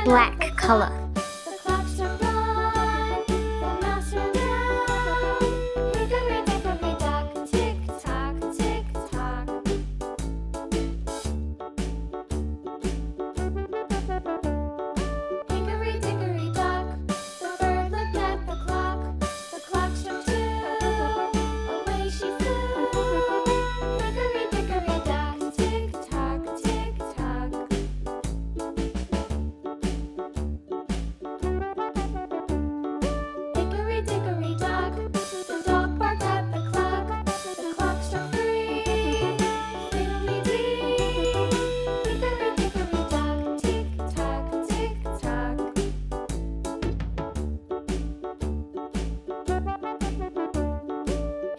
Black color. The clock struck one. The mouse ran down. Hickory dickory dock, tick tock, tick tock. Hickory dickory dock. The bird looked at the clock. The clock struck two. Away she flew. Hickory dickory dock, tick tock, tick tock. Hickory dickory dock, the dog barked at the clock. The clock struck three. Fiddly-dee. Hickory dickory dock, tick tock, tick tock.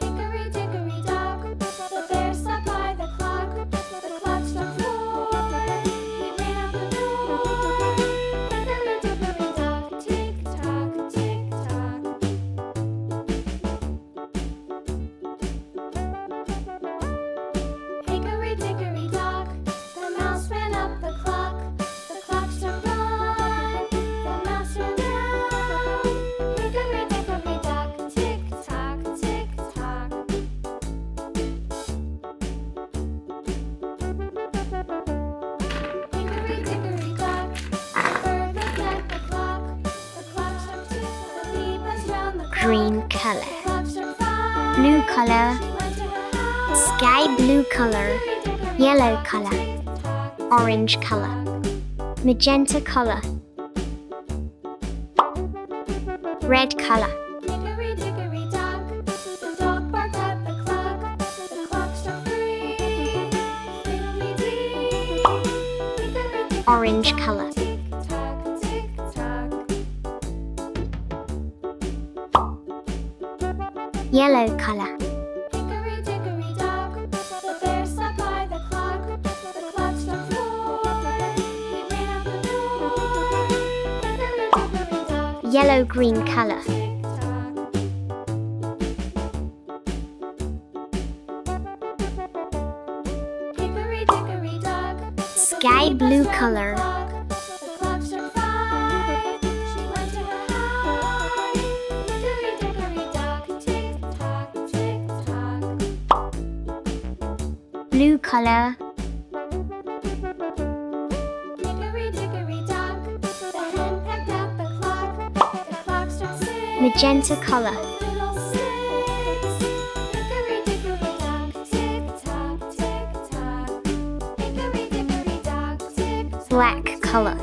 Hickory dickory dock, the bear sat by the clock. The clock struck four. He ran out the door. Hickory dickory dock, tick tock, tick tock. Hickory dickory dock, the mouse ran up the clock. The clock struck one. The mouse ran down. Hickory dickory dock, tick tock, tick tock. Hickory dickory dock, the bird looked at the clock. The clock struck two. The bee buzzed round the clock. Green color. The clock struck five. Blue color. She went to her house. Sky blue color. Hickory dickory Yellow dock, color. tick tock, Orange tick color. tock. Magenta color. Red color. Hickory dickory dock, the dog barked at the clock. The clock struck three. Fiddly-dee. Hickory dickory Orange dock, color. tick tock, tick tock. Yellow color. Hickory dickory dock, the bear sat by the clock. The clock struck four. He ran out the door. Hickory dickory dock, Yellow green color. tick tock. Hickory dickory dock, Sky blue color. the clock struck five. She went to her house. Hickory dickory dock, tick tock, tick tock. Blue color. Hickory dickory dock, the hen pecked at the clock. The clock struck six. Magenta color. Fiddle-sticks. Hickory dickory dock, tick tock, tick tock. Hickory dickory dock, tick tock. Black color.